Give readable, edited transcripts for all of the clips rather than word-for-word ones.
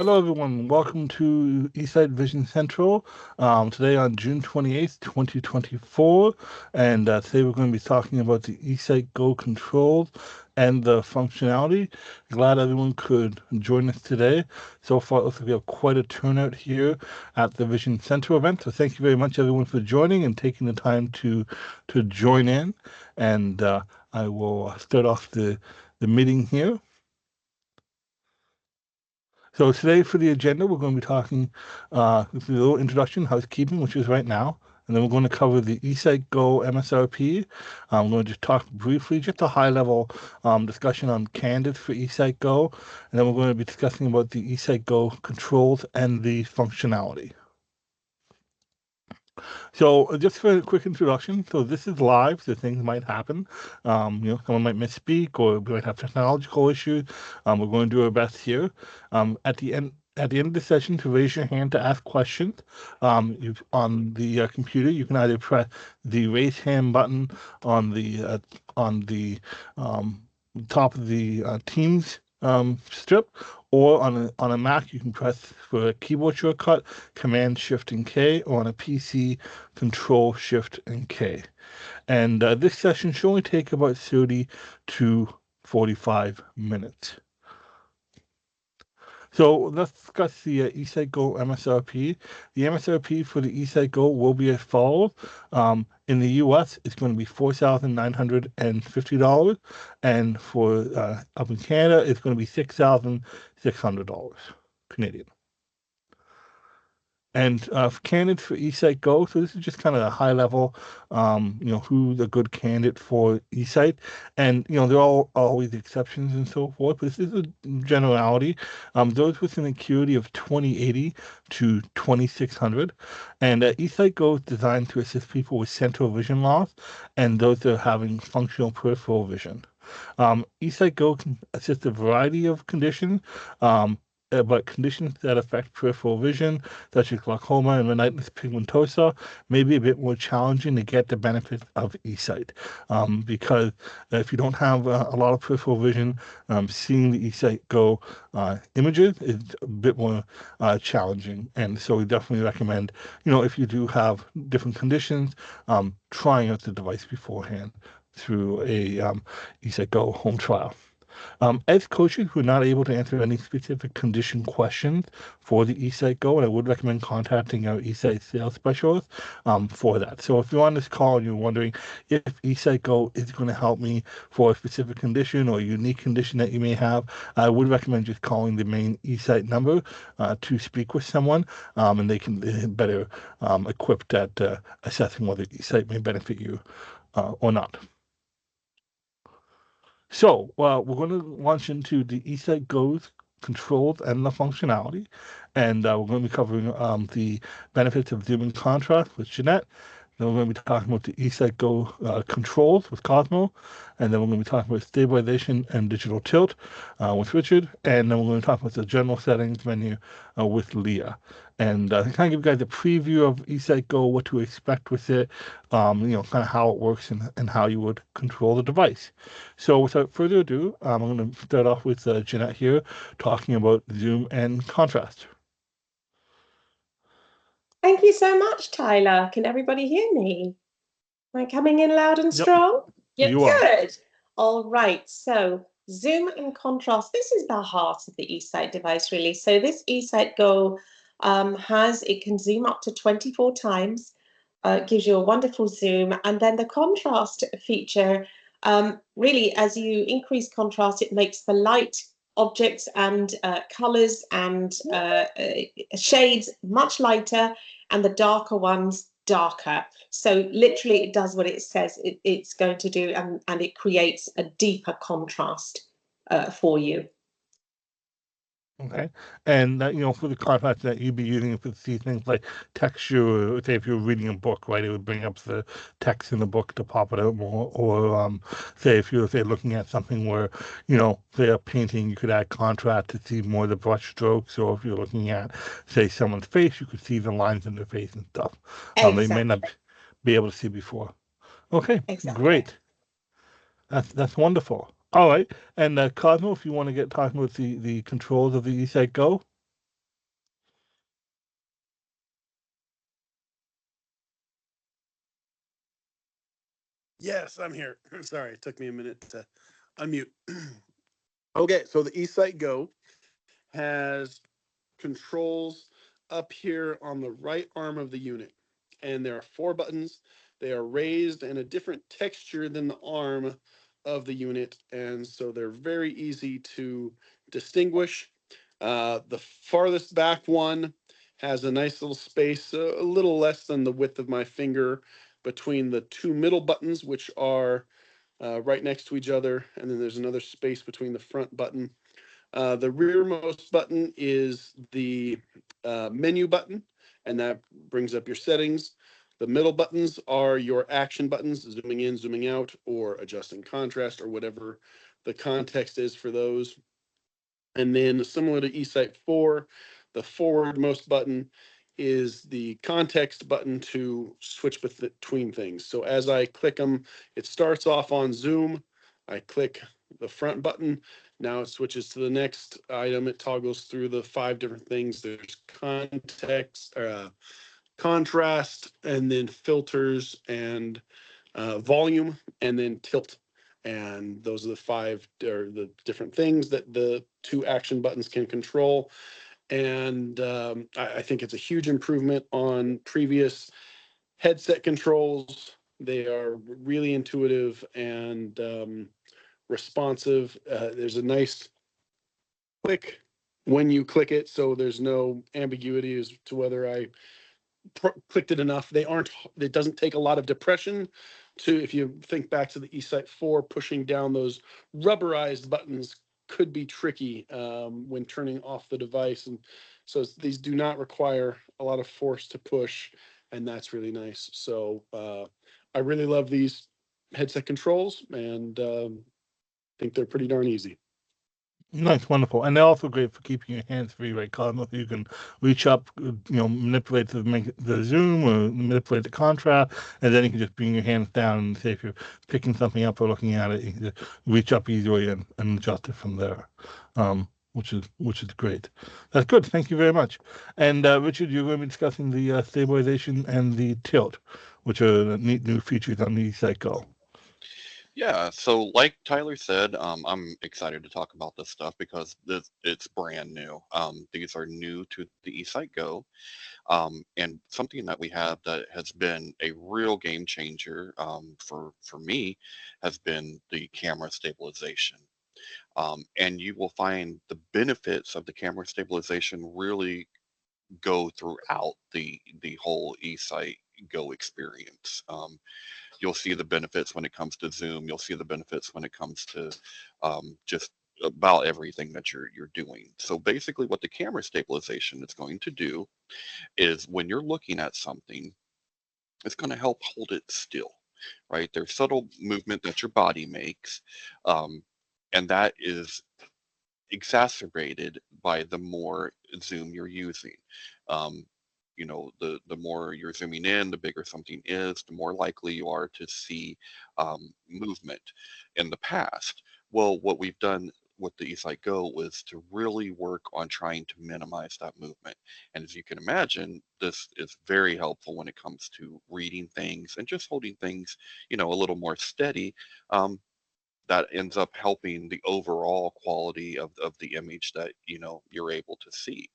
Hello, everyone. Welcome to eSight Vision Central. Today on June 28th, 2024. And today we're going to be talking about the eSight Go controls and the functionality. Glad everyone could join us today. So far, it looks like we have quite a turnout here at the Vision Central event. So thank you very much, everyone, for joining and taking the time to join in. And I will start off the meeting here. So today for the agenda, we're going to be talking with a little introduction, housekeeping, which is right now. And then we're going to cover the eSight Go MSRP. I'm going to just talk briefly, just a high-level discussion on candidates for eSight Go. And then we're going to be discussing about the eSight Go controls and the functionality. So just for a quick introduction, so this is live, so things might happen. Someone might misspeak or we might have technological issues. We're going to do our best here. At the end of the session, to raise your hand to ask questions, on the computer, you can either press the raise hand button on the top of the Teams strip, or on a Mac, you can press for a keyboard shortcut, Command Shift and K, or on a PC, Control Shift and K. And this session should only take about 30 to 45 minutes. So let's discuss the eSight Go MSRP. The MSRP for the eSight Go will be as follows. In the US, it's going to be $4,950, and for up in Canada, it's going to be $6,600 Canadian. And candidates for eSight Go, so this is just kind of a high level, who's a good candidate for eSight. And, there are always exceptions and so forth, but this is a generality. Those with an acuity of 2080 to 2600. And eSight Go is designed to assist people with central vision loss and those that are having functional peripheral vision. eSight Go can assist a variety of conditions, but conditions that affect peripheral vision, such as glaucoma and retinitis pigmentosa, may be a bit more challenging to get the benefit of eSight. Because if you don't have a lot of peripheral vision, seeing the eSight Go images is a bit more challenging. And so we definitely recommend, if you do have different conditions, trying out the device beforehand through a eSight Go home trial. As coaches, we're not able to answer any specific condition questions for the eSight Go, and I would recommend contacting our eSight sales specialist for that. So if you're on this call and you're wondering if eSight Go is going to help me for a specific condition or a unique condition that you may have, I would recommend just calling the main eSight number to speak with someone, and they can be better equipped at assessing whether eSight may benefit you or not. So we're going to launch into the eSight Go's controls and the functionality, and we're going to be covering the benefits of zoom and contrast with Jeanette. Then we're going to be talking about the eSight Go controls with Cosmo, and then we're going to be talking about stabilization and digital tilt with Richard, and then we're going to talk about the general settings menu with Leah. And kind of give you guys a preview of eSight Go, what to expect with it, kind of how it works and how you would control the device. So without further ado, I'm going to start off with Jeanette here talking about zoom and contrast. Thank you so much, Tyler. Can everybody hear me? Am I coming in loud and strong? Yep, you are. Good. All right. So zoom and contrast. This is the heart of the eSight device, really. So this eSight Go it can zoom up to 24 times. Gives you a wonderful zoom. And then the contrast feature, really, as you increase contrast, it makes the light objects and colors and shades much lighter, and the darker ones darker. So literally it does what it says it's going to do, and it creates a deeper contrast for you. Okay, and for the contrast that you'd be using, if see things like texture, say if you're reading a book, right, it would bring up the text in the book to pop it out more. Or say if you're looking at something where say a painting, you could add contrast to see more of the brush strokes. Or if you're looking at say someone's face, you could see the lines in their face and stuff. Exactly. They may not be able to see before. Okay, exactly. Great. That's wonderful. All right, and Cosmo, if you want to get talking about the controls of the eSight Go. Yes, I'm here. Sorry, it took me a minute to unmute. Okay, so the eSight Go has controls up here on the right arm of the unit. And there are 4 buttons. They are raised in a different texture than the arm of the unit. And so they're very easy to distinguish. The farthest back one has a nice little space, a little less than the width of my finger between the 2 middle buttons, which are right next to each other. And then there's another space between the front button. The rearmost button is the menu button, and that brings up your settings. The middle buttons are your action buttons, zooming in, zooming out, or adjusting contrast, or whatever the context is for those. And then similar to eSight 4, the forwardmost button is the context button to switch between things. So as I click them, it starts off on zoom. I click the front button. Now it switches to the next item. It toggles through the 5 different things. There's context, contrast, and then filters and volume, and then tilt. And those are the 5 or the different things that the 2 action buttons can control. And I think it's a huge improvement on previous headset controls. They are really intuitive and responsive. There's a nice click when you click it, so there's no ambiguity as to whether I clicked it enough. They aren't. It doesn't take a lot of depression to. If you think back to the eSight 4, pushing down those rubberized buttons could be tricky when turning off the device, and so these do not require a lot of force to push, and that's really nice. So I really love these headset controls, and think they're pretty darn easy. Nice, wonderful, and they're also great for keeping your hands free, right, Cosmo? So you can reach up, manipulate to make the zoom or manipulate the contrast, and then you can just bring your hands down and say if you're picking something up or looking at it, you can just reach up easily and adjust it from there, which is great. That's good. Thank you very much. And Richard, you're going to be discussing the stabilization and the tilt, which are the neat new features on the Psycho. Yeah, so like Tyler said, I'm excited to talk about this stuff because it's brand new. These are new to the eSight Go, and something that we have that has been a real game changer for me has been the camera stabilization. And you will find the benefits of the camera stabilization really go throughout the whole eSight Go experience. You'll see the benefits when it comes to zoom. You'll see the benefits when it comes to just about everything that you're doing. So basically, what the camera stabilization is going to do is when you're looking at something, it's going to help hold it still, right? There's subtle movement that your body makes, um, and that is exacerbated by the more zoom you're using. Um, the more you're zooming in, the bigger something is, the more likely you are to see movement in the past. Well, what we've done with the eSight Go was to really work on trying to minimize that movement. And as you can imagine, this is very helpful when it comes to reading things and just holding things, a little more steady. Um, that ends up helping the overall quality of the image that you're able to see.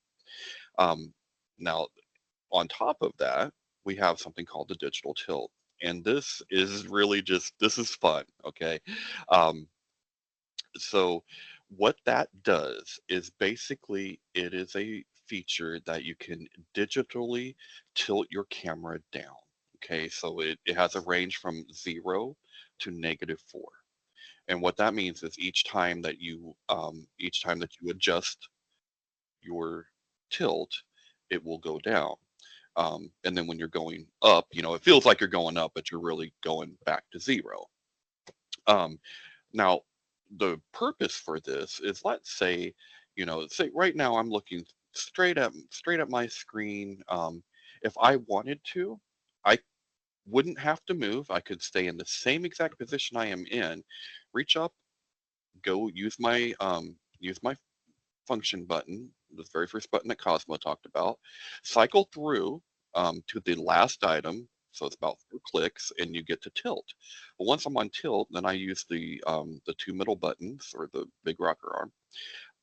Um, Now, on top of that, we have something called the digital tilt, and this is really just this is fun. Okay, um, so what that does is basically it is a feature that you can digitally tilt your camera down. Okay, so it has a range from 0 to -4. And what that means is each time that you adjust your tilt, it will go down. And then when you're going up, it feels like you're going up, but you're really going back to 0. Um, Now, the purpose for this is, let's say, say right now I'm looking straight at my screen. If I wanted to, I wouldn't have to move. I could stay in the same exact position I am in, reach up, go use my function button, the very first button that Cosmo talked about, cycle through to the last item, So it's about 4 clicks and you get to tilt. But once I'm on tilt, then I use the 2 middle buttons or the big rocker arm.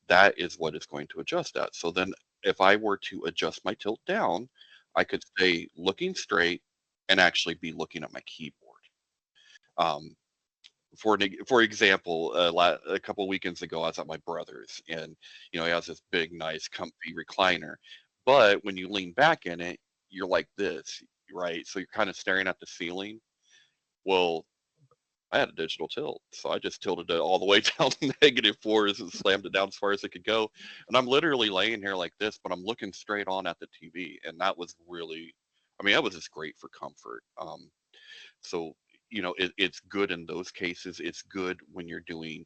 That is what it's going to adjust at. So then if I were to adjust my tilt down, I could stay looking straight and actually be looking at my keyboard. Um, for example, a couple of weekends ago, I was at my brother's, and he has this big, nice, comfy recliner. But when you lean back in it, you're like this, right? So you're kind of staring at the ceiling. Well, I had a digital tilt, so I just tilted it all the way down to -4s and slammed it down as far as it could go. And I'm literally laying here like this, but I'm looking straight on at the TV, and that was really, I mean, that was just great for comfort. So it's good in those cases. It's good when you're doing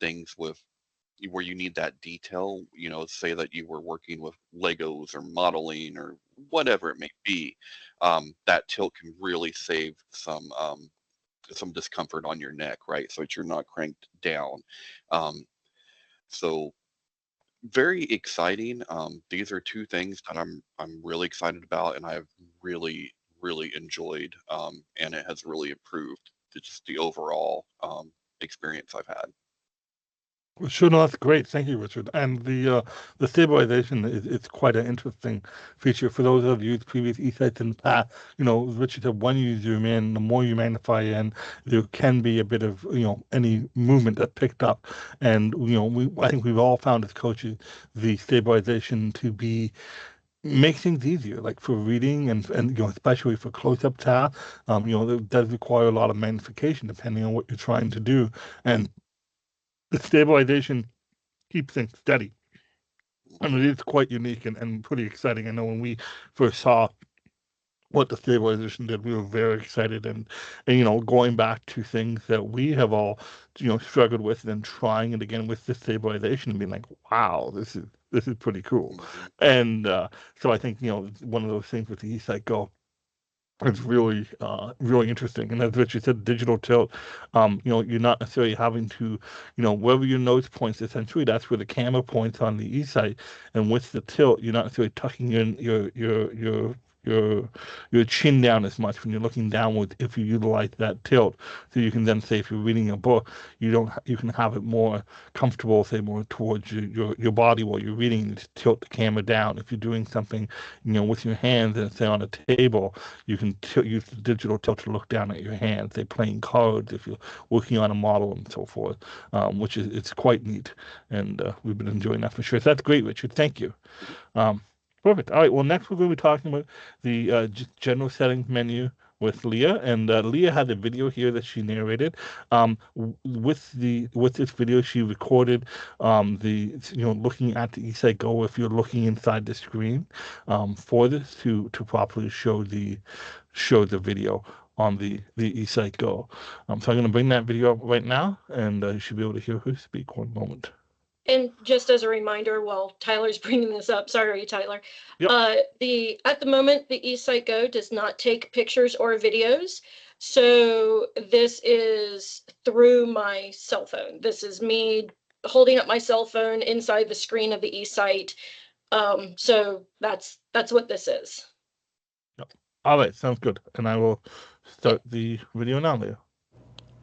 things with where you need that detail. Say that you were working with Legos or modeling or whatever it may be. That tilt can really save some discomfort on your neck, right? So that you're not cranked down. So very exciting. These are two things that I'm really excited about, and I've really enjoyed, and it has really improved just the overall experience I've had. Sure, no, that's great. Thank you, Richard. And the stabilization is it's quite an interesting feature for those of you used previous eSights in the past. Richard said when you zoom in, the more you magnify in, there can be a bit of any movement that picked up. And I think we've all found as coaches the stabilization to be make things easier, like for reading and especially for close-up tasks. It does require a lot of magnification depending on what you're trying to do, and the stabilization keeps things steady. And it is quite unique and pretty exciting. I know when we first saw what the stabilization did, we were very excited and going back to things that we have all struggled with and then trying it again with the stabilization and being like, wow, this is pretty cool. And so I think one of those things with the eSight Go, it's really interesting. And as Richard said, digital tilt, you're not necessarily having to, wherever your nose points, essentially, that's where the camera points on the eSight. And with the tilt, you're not necessarily tucking in your chin down as much when you're looking downward if you utilize that tilt. So you can then say if you're reading a book, you can have it more comfortable, say more towards your body while you're reading, and just tilt the camera down. If you're doing something, with your hands and say on a table, you can use the digital tilt to look down at your hands. They're playing cards if you're working on a model and so forth, which is it's quite neat, and we've been enjoying that for sure. So that's great, Richard. Thank you. Um, Perfect. All right. Well, next we're going to be talking about the general settings menu with Leah, and Leah had a video here that she narrated. With this video, she recorded the looking at the eSight Go if you're looking inside the screen for this to properly show the video on the eSight Go. So I'm going to bring that video up right now, and you should be able to hear her speak. One moment. And just as a reminder, while Tyler's bringing this up, sorry, Tyler. Yep. At the moment, the eSight Go does not take pictures or videos. So this is through my cell phone. This is me holding up my cell phone inside the screen of the eSight. So that's what this is. Yep. All right, sounds good. And I will start the video now, Leah.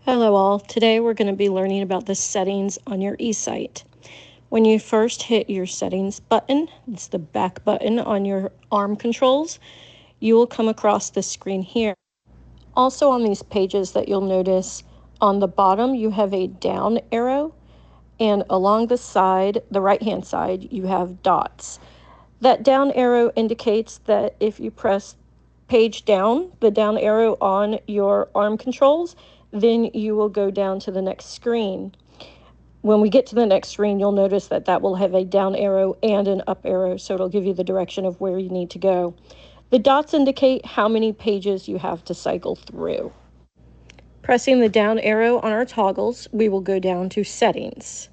Hello all. Today we're going to be learning about the settings on your eSight. When you first hit your settings button, it's the back button on your arm controls, you will come across this screen here. Also on these pages that you'll notice, on the bottom you have a down arrow, and along the side, the right-hand side, you have dots. That down arrow indicates that if you press page down, the down arrow on your arm controls, then you will go down to the next screen. When we get to the next screen, you'll notice that that will have a down arrow and an up arrow, so it'll give you the direction of where you need to go. The dots indicate how many pages you have to cycle through. Pressing the down arrow on our toggles, we will go down to settings.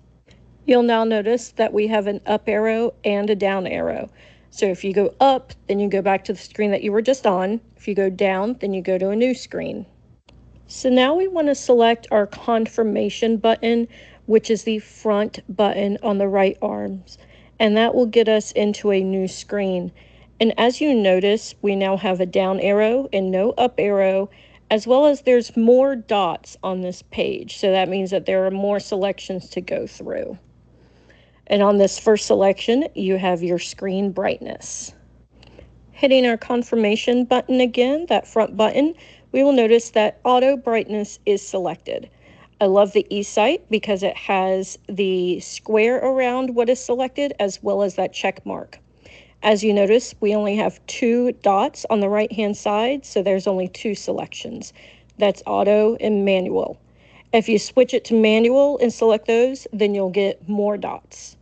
You'll now notice that we have an up arrow and a down arrow. So if you go up, then you go back to the screen that you were just on. If you go down, then you go to a new screen. So now we want to select our confirmation button, which is the front button on the right arms, and that will get us into a new screen. And as you notice, we now have a down arrow and no up arrow, as well as there's more dots on this page. So that means that there are more selections to go through. And on this first selection, you have your screen brightness. Hitting our confirmation button again, that front button, we will notice that auto brightness is selected. I love the eSight because it has the square around what is selected as well as that check mark. As you notice, we only have 2 dots on the right hand side, so there's only 2 selections. That's auto and manual. If you switch it to manual and select those, then you'll get more dots.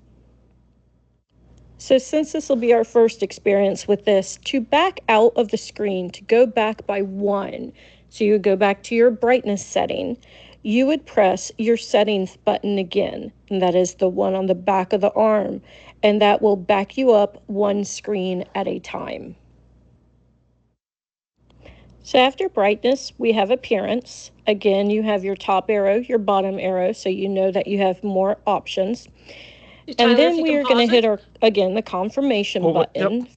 So since this will be our first experience with this, to back out of the screen, to go back by 1, so you would go back to your brightness setting, you would press your settings button again, and that is the one on the back of the arm, and that will back you up 1 screen at a time. So after brightness, we have appearance. Again, you have your top arrow, your bottom arrow, so you know that you have more options. Tyler, And then if you we can are going to pause hit it. again, the confirmation Oh, yep. button.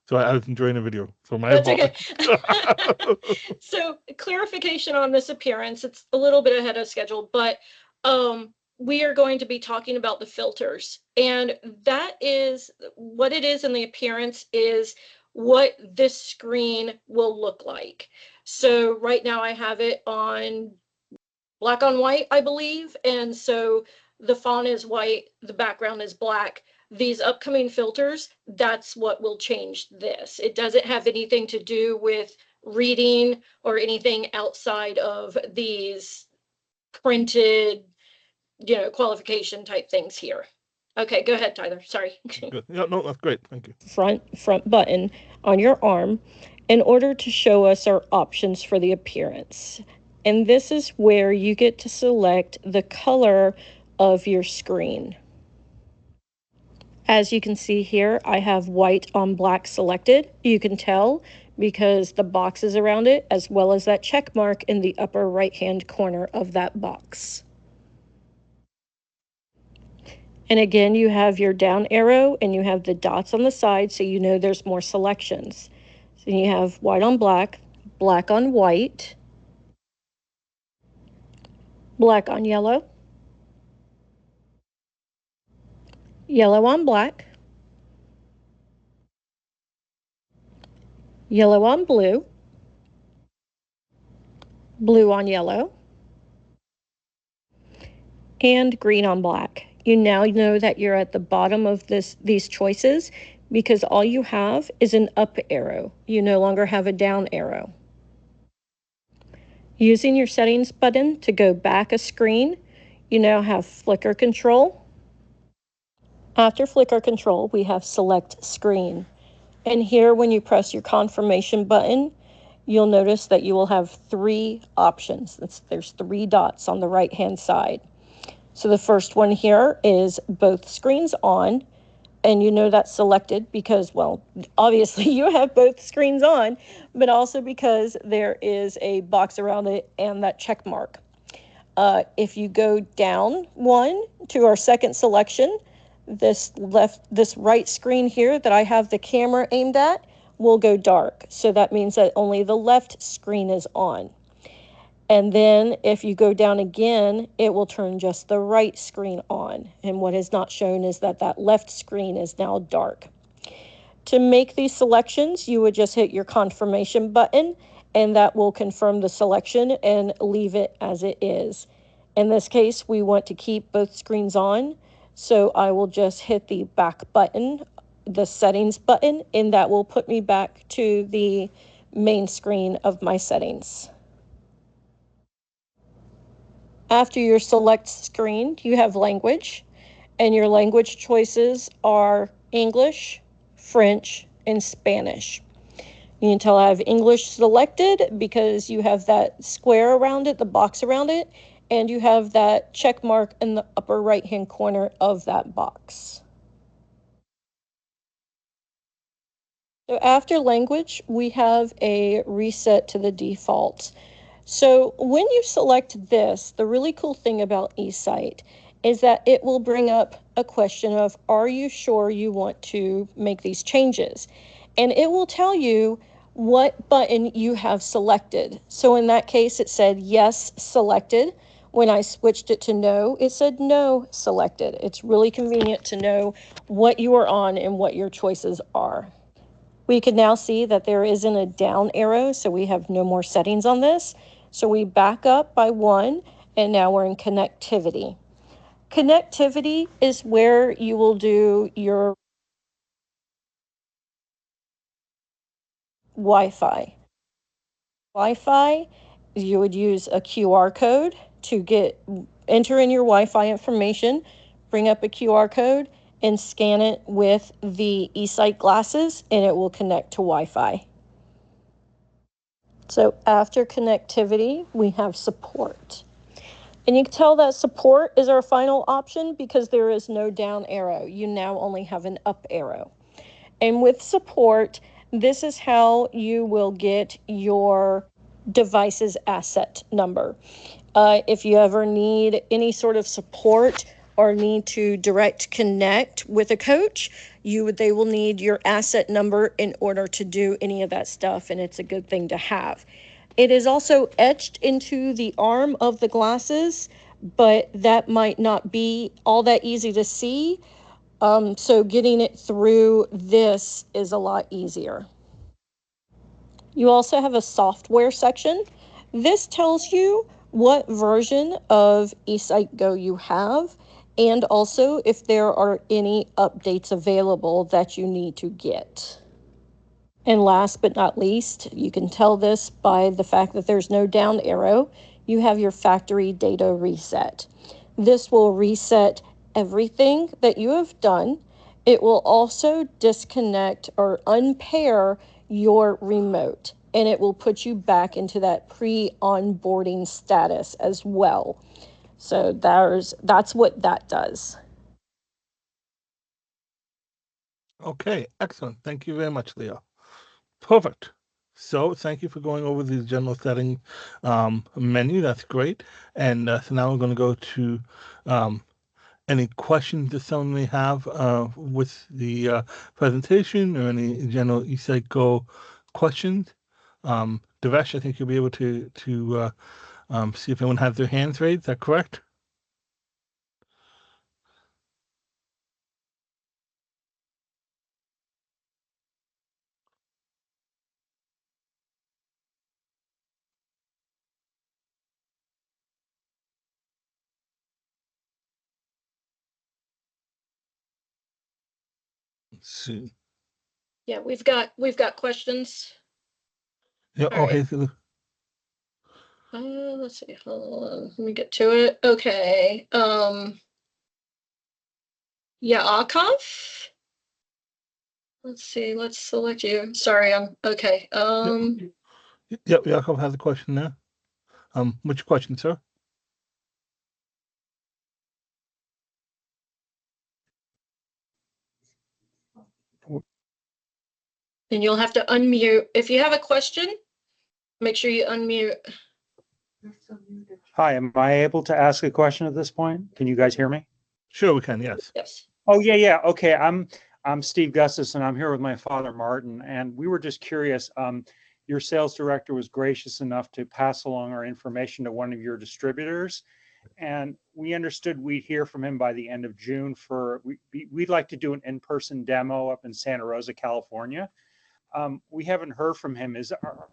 So I was enjoying the video. So my That's okay. apologies. So clarification on this appearance, it's a little bit ahead of schedule, but we are going to be talking about the filters. And that is what it is in the appearance is what this screen will look like. So right now I have it on black on white, I believe. And so the font is white, the background is black. These upcoming filters, that's what will change this. It doesn't have anything to do with reading or anything outside of these printed, qualification type things here. Okay, go ahead, Tyler. Sorry. Good. Yeah, no, that's great. Thank you. Front button on your arm in order to show us our options for the appearance. And this is where you get to select the color of your screen. As you can see here, I have white on black selected. You can tell because the boxes around it, as well as that check mark in the upper right-hand corner of that box. And again, you have your down arrow and you have the dots on the side, so you know there's more selections. So you have white on black, black on white, black on yellow, yellow on black, yellow on blue, blue on yellow, and green on black. You now know that you're at the bottom of these choices because all you have is an up arrow. You no longer have a down arrow. Using your settings button to go back a screen, you now have flicker control. After flicker control, we have select screen. And here, when you press your confirmation button, you'll notice that you will have 3 options. There's 3 dots on the right-hand side. So the first one here is both screens on, and you know that's selected because, well, obviously you have both screens on, but also because there is a box around it and that check mark. If you go down 1 to our second selection, this right screen here that I have the camera aimed at will go dark. So that means that only the left screen is on. And then if you go down again, it will turn just the right screen on. And what is not shown is that left screen is now dark. To make these selections, you would just hit your confirmation button, and that will confirm the selection and leave it as it is. In this case, we want to keep both screens on, so I will just hit the back button, the settings button, and that will put me back to the main screen of my settings. After your select screen, you have language, and your language choices are English, French, and Spanish. You can tell I have English selected because you have that square around it, the box around it, and you have that check mark in the upper right-hand corner of that box. So after language, we have a reset to the default. So when you select this, the really cool thing about eSight is that it will bring up a question of, are you sure you want to make these changes? and it will tell you what button you have selected. So in that case, it said yes selected. When I switched it to no, it said no selected. It's really convenient to know what you are on and what your choices are. We can now see that there isn't a down arrow, so we have no more settings on this. So we back up by 1, and now we're in connectivity. Connectivity is where you will do your Wi-Fi. Wi-Fi, you would use a QR code to enter in your Wi-Fi information, bring up a QR code, and scan it with the eSight glasses, and it will connect to Wi-Fi. So after connectivity, we have support. And you can tell that support is our final option because there is no down arrow. You now only have an up arrow. And with support, this is how you will get your device's asset number. If you ever need any sort of support or need to direct connect with a coach, they will need your asset number in order to do any of that stuff, and it's a good thing to have. It is also etched into the arm of the glasses, but that might not be all that easy to see. So getting it through this is a lot easier. You also have a software section. This tells you what version of eSight Go you have, and also if there are any updates available that you need to get. And last but not least, you can tell this by the fact that there's no down arrow. You have your factory data reset. This will reset everything that you have done. It will also disconnect or unpair your remote, and it will put you back into that pre-onboarding status as well. So that's what that does. Okay, excellent. Thank you very much, Leo. Perfect. So thank you for going over the general setting menu. That's great. And so now we're going to go to any questions that someone may have with the presentation or any general eSight Go questions. Devesh, I think you'll be able to see if anyone has their hands raised. Is that correct? Let's see. Yeah, we've got questions. Yeah. All right. So Let's see. Hold on. Let me get to it. Okay. Yaakov. Let's see. Let's select you. Sorry. Okay. Yep. Yakov has a question there. What's your question, sir? And you'll have to unmute. If you have a question, make sure you unmute. Hi, am I able to ask a question at this point? Can you guys hear me? Sure, we can. Yes. Yes. Oh, yeah. Okay, I'm Steve Gustis, and I'm here with my father, Martin, and we were just curious. Your sales director was gracious enough to pass along our information to one of your distributors, and we understood we'd hear from him by the end of June we'd like to do an in-person demo up in Santa Rosa, California. We haven't heard from him.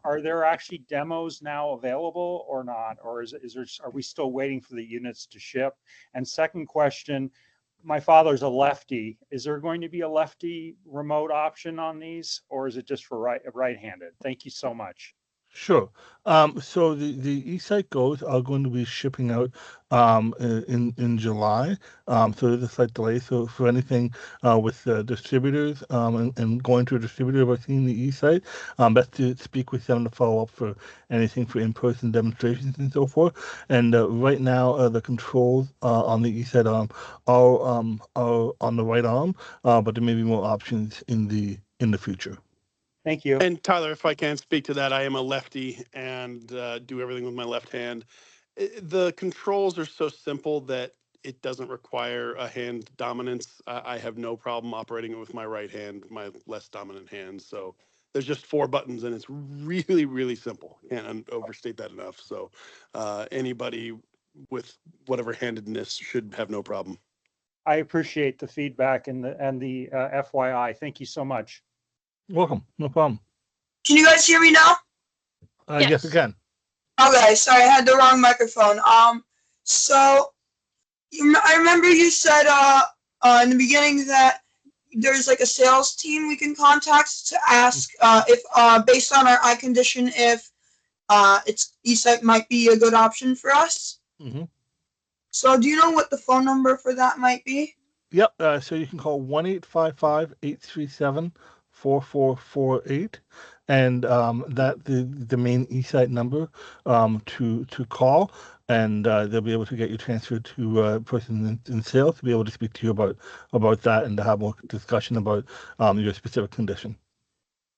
Are there actually demos now available or not? Or are we still waiting for the units to ship? And second question, my father's a lefty. Is there going to be a lefty remote option on these, or is it just for right-handed? Thank you so much. Sure. So the eSight Go's are going to be shipping out in July. So there's a slight delay. So for anything with distributors and going to a distributor about seeing the eSight, best to speak with them to follow up for anything for in-person demonstrations and so forth. And right now, the controls on the eSight arm are on the right arm, but there may be more options in the future. Thank you. And Tyler, if I can speak to that, I am a lefty and do everything with my left hand. The controls are so simple that It doesn't require a hand dominance. I have no problem operating it with my right hand, my less dominant hand. So there's just 4 buttons, and it's really, really simple. Can't overstate that enough. So anybody with whatever handedness should have no problem. I appreciate the feedback and the FYI. Thank you so much. Welcome. No problem. Can you guys hear me now? Yes, we Yes. can. Okay, sorry, I had the wrong microphone. So I remember you said in the beginning that there's like a sales team we can contact to ask if based on our eye condition if it's eSight might be a good option for us. Mm-hmm. So do you know what the phone number for that might be? Yep. So you can call 1-855-837-4448, and that the main eSight number to call, and they'll be able to get you transferred to a person in sales to be able to speak to you about that and to have more discussion about your specific condition.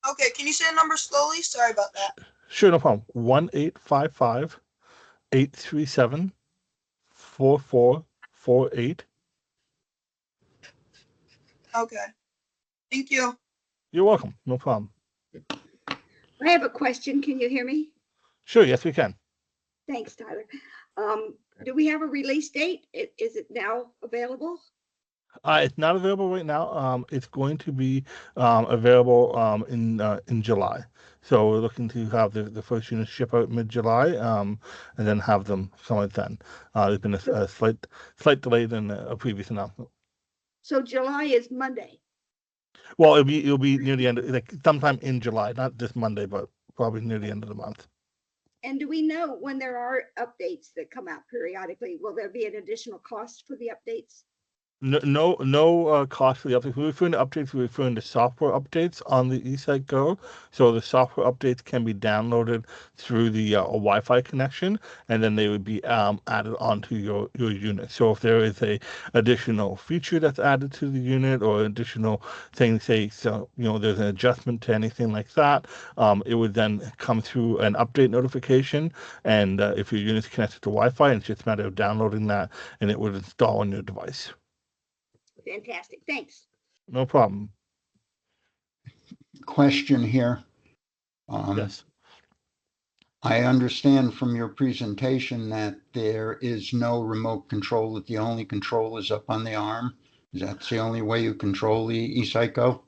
Okay, can you say the number slowly? Sorry about that. Sure, no problem. 1-855-837-4448. Okay, thank you. You're welcome. No problem. I have a question. Can you hear me? Sure, yes, we can. Thanks, Tyler. Do we have a release date? Is it now available? It's not available right now. It's going to be available in July. So we're looking to have the first unit ship out mid-July, and then have them come out then. There's been a slight delay than a previous announcement. So July is Monday. Well, it'll be near the end, like sometime in July, not this Monday, but probably near the end of the month. And do we know when there are updates that come out periodically? Will there be an additional cost for the updates? No cost for the updates. We're referring to updates. We're referring to software updates on the eSight Go. So the software updates can be downloaded through the Wi-Fi connection, and then they would be added onto your unit. So if there is a additional feature that's added to the unit or additional thing, say, so there's an adjustment to anything like that, it would then come through an update notification. And if your unit's connected to Wi-Fi, it's just a matter of downloading that, and it would install on your device. Fantastic. Thanks. No problem. Question here. Yes. I understand from your presentation that there is no remote control, that the only control is up on the arm. Is that the only way you control the eSight Go?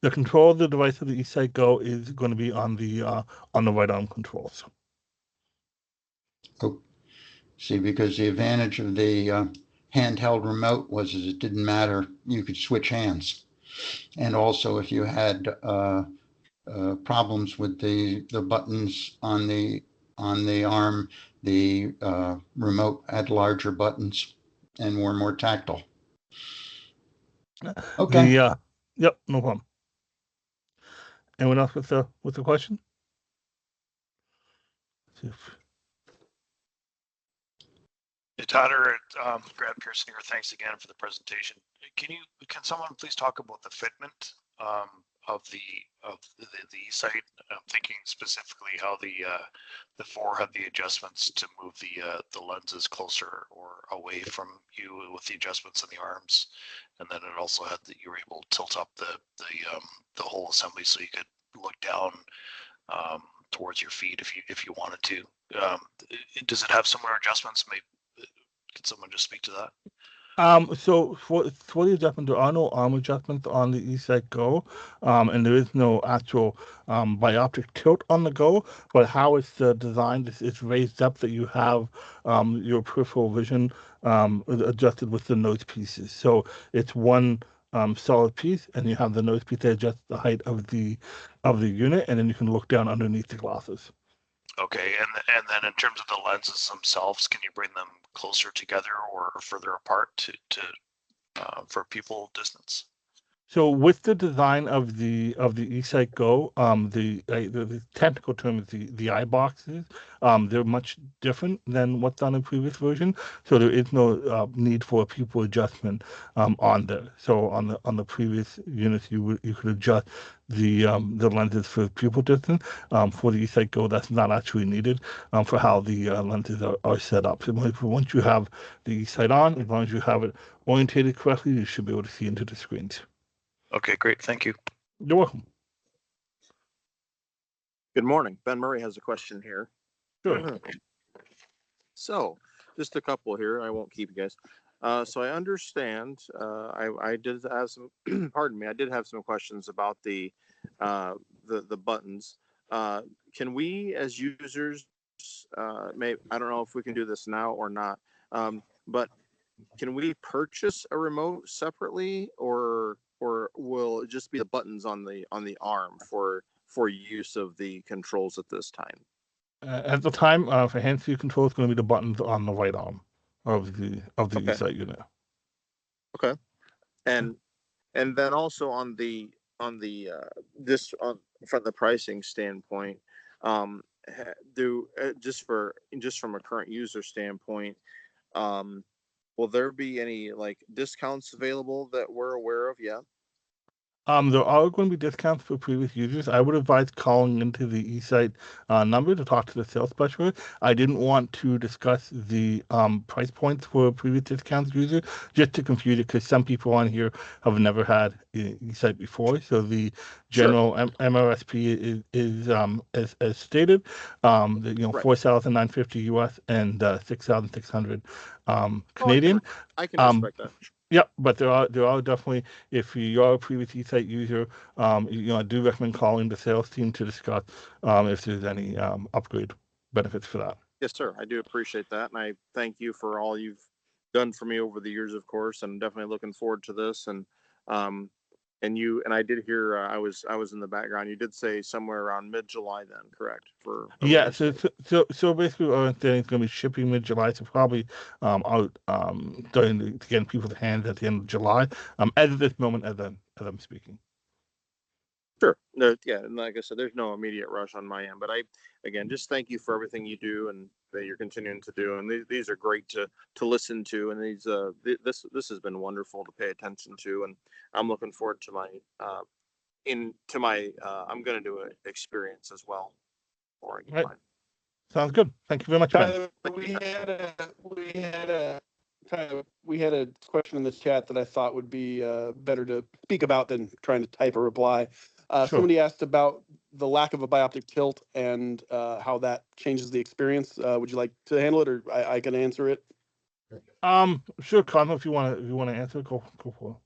The control of the device of the eSight Go is going to be on the right arm controls. Oh, see, because the advantage of the handheld remote was it didn't matter, you could switch hands. And also if you had problems with the buttons on the arm, the remote had larger buttons and were more tactile. Okay. Yep, no problem. Anyone else with the question? Hey, Tyler, Grab Pearson here. Thanks again for the presentation. Can someone please talk about the fitment of the eSight? I'm thinking specifically how the 4 had the adjustments to move the lenses closer or away from you with the adjustments in the arms, and then it also had that you were able to tilt up the whole assembly so you could look down towards your feet if you wanted to. Does it have similar adjustments? Maybe. Could someone just speak to that? So for the adjustment, there are no arm adjustments on the eSight Go, and there is no actual bioptic tilt on the Go. But how it's designed is it's raised up that you have your peripheral vision adjusted with the nose pieces. So it's one solid piece, and you have the nose piece that adjusts the height of the unit, and then you can look down underneath the glasses. Okay, and then in terms of the lenses themselves, can you bring them closer together or further apart to for pupil distance? So with the design of the eSight Go, the technical term is the eye boxes. They're much different than what's on the previous version. So there is no need for a pupil adjustment on there. So on the previous units, you could adjust the lenses for pupil distance. For the eSight Go, that's not actually needed for how the lenses are set up. So once you have the eSight on, as long as you have it orientated correctly, you should be able to see into the screens. Okay, great. Thank you. You're welcome. Good morning. Ben Murray has a question here. Sure. So, just a couple here. I won't keep you guys. So I understand. I did have some. Pardon me. I did have some questions about the buttons. Can we, as users, may I don't know if we can do this now or not. But can we purchase a remote separately, or will it just be the buttons on the arm for use of the controls at this time? At the time, for hand-free control, it's going to be the buttons on the right arm of the Okay. eSight unit. Okay. And then also on the this on from the pricing standpoint, just from a current user standpoint, um, will there be any like discounts available that we're aware of yet? There are going to be discounts for previous users. I would advise calling into the eSight number to talk to the sales specialist. I didn't want to discuss the price points for previous discounts user just to confuse it, because some people on here have never had eSight before. So the general MRSP is as stated, Right. 4,950 US and 6,600 Canadian. I can Um, respect that. Yeah, but there are definitely, if you are a previous eSight user, I do recommend calling the sales team to discuss if there's any upgrade benefits for that. Yes, sir. I do appreciate that, and I thank you for all you've done for me over the years, of course. And definitely looking forward to this. Um, and I did hear I was in the background. You did say somewhere around mid-July, then, correct? For a Yeah, release so date. so basically, our understanding is going to be shipping mid-July, so probably out starting to get in people's hands at the end of July. As of this moment, as I'm speaking. Sure. No, yeah, and like I said, there's no immediate rush on my end, but again, just thank you for everything you do and that you're continuing to do. And these are great to listen to, and this has been wonderful to pay attention to, and I'm looking forward to my I'm going to do an experience as well before I get Right. mine. Sounds good. Thank you very much, Ben. Tyler, we had a question in the chat that I thought would be better to speak about than trying to type a reply. Sure. Somebody asked about the lack of a bioptic tilt and how that changes the experience. Would you like to handle it, or I can answer it? Sure, Cosmo, if you want to answer, go for it.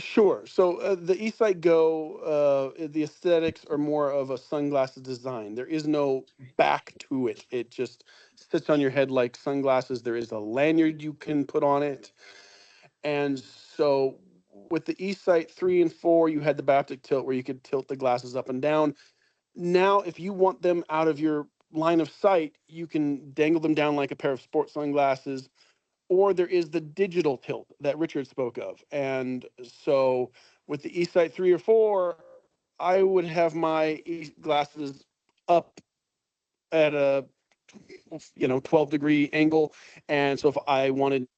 Sure. So the eSight Go, the aesthetics are more of a sunglasses design. There is no back to it. It just sits on your head like sunglasses. There is a lanyard you can put on it. And so with the eSight 3 and 4, you had the bioptic tilt where you could tilt the glasses up and down. Now, if you want them out of your line of sight, you can dangle them down like a pair of sports sunglasses, or there is the digital tilt that Richard spoke of. And so with the eSight 3 or 4, I would have my glasses up at a 12-degree angle. And so if I wanted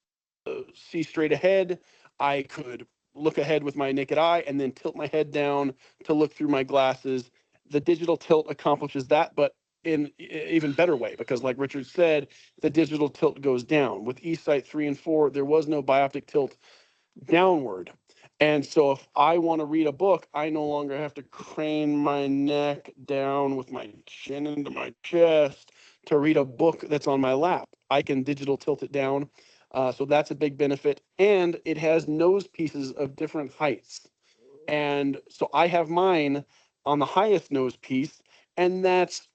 to see straight ahead, I could look ahead with my naked eye and then tilt my head down to look through my glasses. The digital tilt accomplishes that, but in even better way, because like Richard said, the digital tilt goes down. With eSight 3 and 4, there was no bioptic tilt downward. And so if I want to read a book, I no longer have to crane my neck down with my chin into my chest to read a book that's on my lap. I can digital tilt it down. So that's a big benefit. And it has nose pieces of different heights. And so I have mine on the highest nose piece, and that's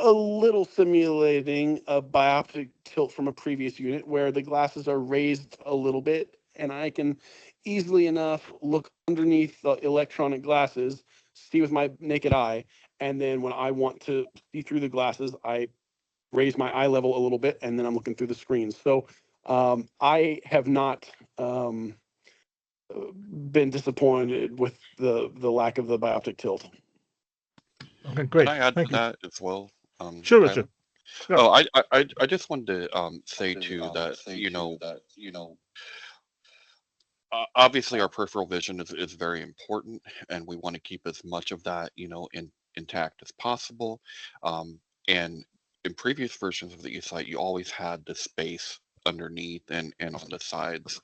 a little simulating a bioptic tilt from a previous unit where the glasses are raised a little bit, and I can easily enough look underneath the electronic glasses, see with my naked eye, and then when I want to see through the glasses, I raise my eye level a little bit, and then I'm looking through the screens. So I have not been disappointed with the lack of the bioptic tilt. Okay, great. Can I add Thank to you. that as well, Sure, Tyler? Richard. Sure. Oh, I just wanted to say too that obviously our peripheral vision is very important, and we want to keep as much of that intact as possible. And in previous versions of the eSight, you always had the space underneath and on the sides.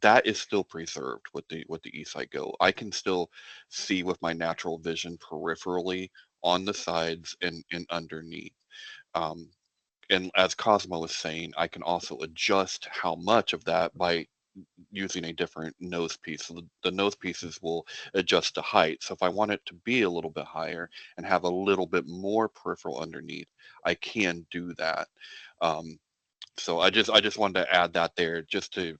That is still preserved with the eSight Go. I can still see with my natural vision peripherally on the sides and underneath. And as Cosmo was saying, I can also adjust how much of that by using a different nose piece. So the nose pieces will adjust to height. So if I want it to be a little bit higher and have a little bit more peripheral underneath, I can do that. So I just wanted to add that there, just to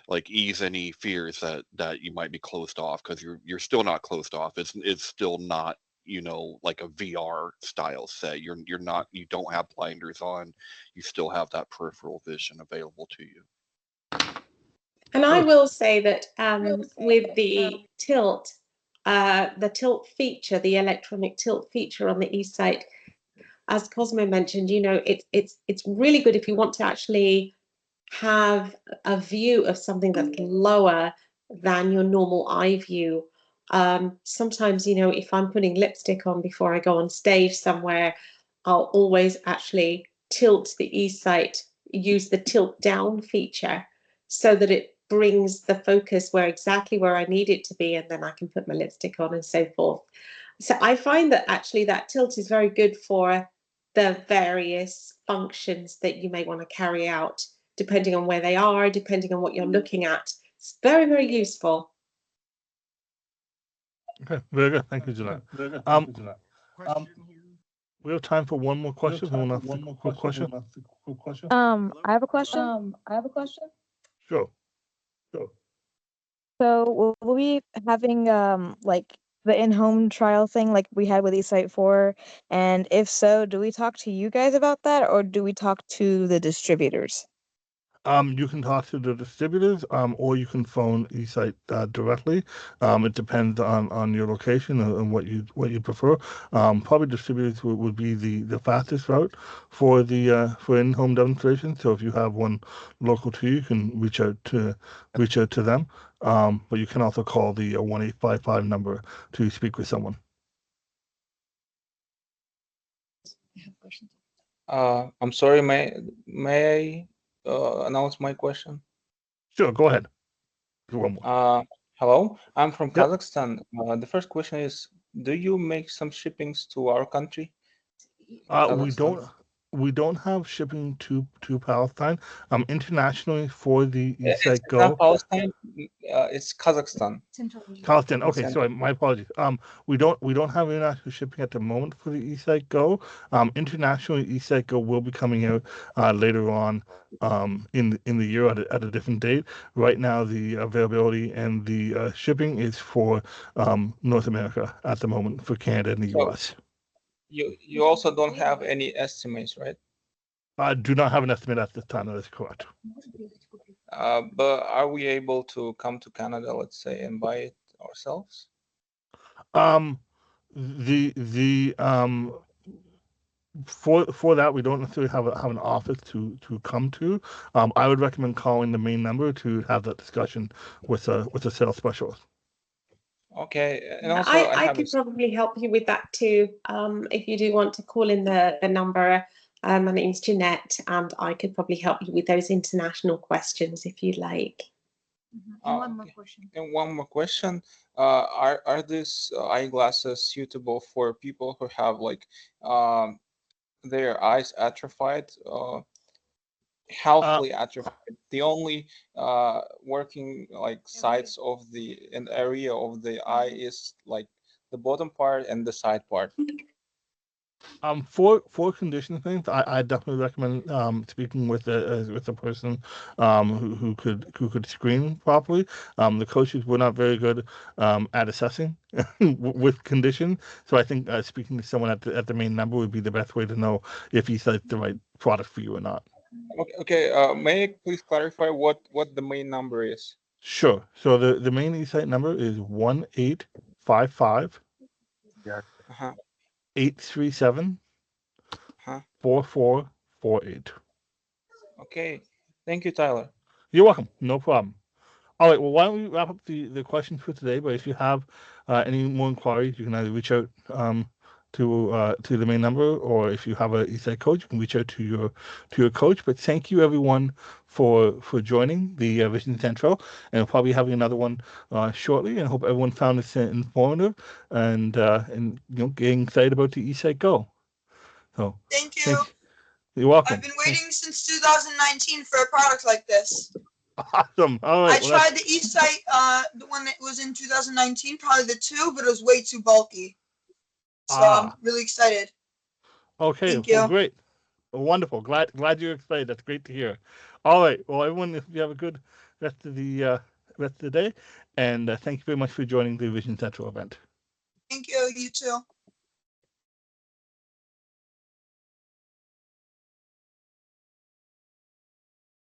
like ease any fears that you might be closed off, because you're still not closed off. It's still not like a VR style set. You don't have blinders on. You still have that peripheral vision available to you. And I will say that with the tilt feature, the electronic tilt feature on the eSight, as Cosmo mentioned, it's really good if you want to actually have a view of something that's lower than your normal eye view. Sometimes, if I'm putting lipstick on before I go on stage somewhere, I'll always actually tilt the eSight, use the tilt down feature so that it brings the focus exactly where I need it to be, and then I can put my lipstick on and so forth. So I find that actually that tilt is very good for the various functions that you may want to carry out, depending on where they are, depending on what you're looking at. It's very, very useful. Okay, very good. Thank you, Jeanette. We have time for one more question. Who wants to ask a quick question? I have a question. Sure. So will we be having like the in-home trial thing like we had with eSight 4? And if so, do we talk to you guys about that, or do we talk to the distributors? You can talk to the distributors, or you can phone eSight directly. It depends on your location and what you prefer. Probably distributors would be the fastest route for the for in-home demonstration. So if you have one local to you, you can reach out to them. But you can also call the 1-855 number to speak with someone. I'm sorry, may I announce my question? Sure, go ahead. One more. Hello, I'm from Yep. Kazakhstan. The first question is, do you make some shippings to our country? We don't have shipping to Palestine. Internationally for the It's eSight not Go. Palestine, it's Kazakhstan. Palestine. Okay, Center. sorry, my apologies. We don't have international shipping at the moment for the eSight Go. Internationally, eSight Go will be coming out later on in the year at a different date. Right now, the availability and the shipping is for North America at the moment, for Canada and the So, US. You also don't have any estimates, right? I do not have an estimate at this time. That is correct. But are we able to come to Canada, let's say, and buy it ourselves? For that, we don't necessarily have an office to come to. I would recommend calling the main number to have that discussion with a sales specialist. Okay, and also I could probably help you with that too. If you do want to call in the number, my name's Jeanette, and I could probably help you with those international questions if you'd like. And one more question. And one more question. Are these eyeglasses suitable for people who have like their eyes atrophied, healthily atrophied? The only working like sides of the area of the eye is like the bottom part and the side part. For condition things, I definitely recommend speaking with a person who could screen properly. The coaches were not very good at assessing with condition, so I think speaking to someone at the main number would be the best way to know if he's like the right product for you or not. Okay. May I please clarify what the main number is? Sure. So the main eSight number is 1855 Uh-huh. 837 Uh-huh. 4448. Okay. Thank you, Tyler. You're welcome. No problem. All right. Well, why don't we wrap up the questions for today? But if you have any more inquiries, you can either reach out to the main number, or if you have a eSight coach, you can reach out to your coach. But thank you everyone for joining the Vision Central, and we'll probably having another one shortly. And I hope everyone found this informative and getting excited about the eSight Go. So Thank you. thanks. You're welcome. I've been waiting since 2019 for a product like this. Awesome. All right. I tried the eSight, the one that was in 2019, probably the 2, but it was way too bulky. So I'm really excited. Okay. Thank Well, you. great. Wonderful. Glad you're excited. That's great to hear. All right. Well, everyone, if you have a good rest of the day, and thank you very much for joining the Vision Central event. Thank you. You too.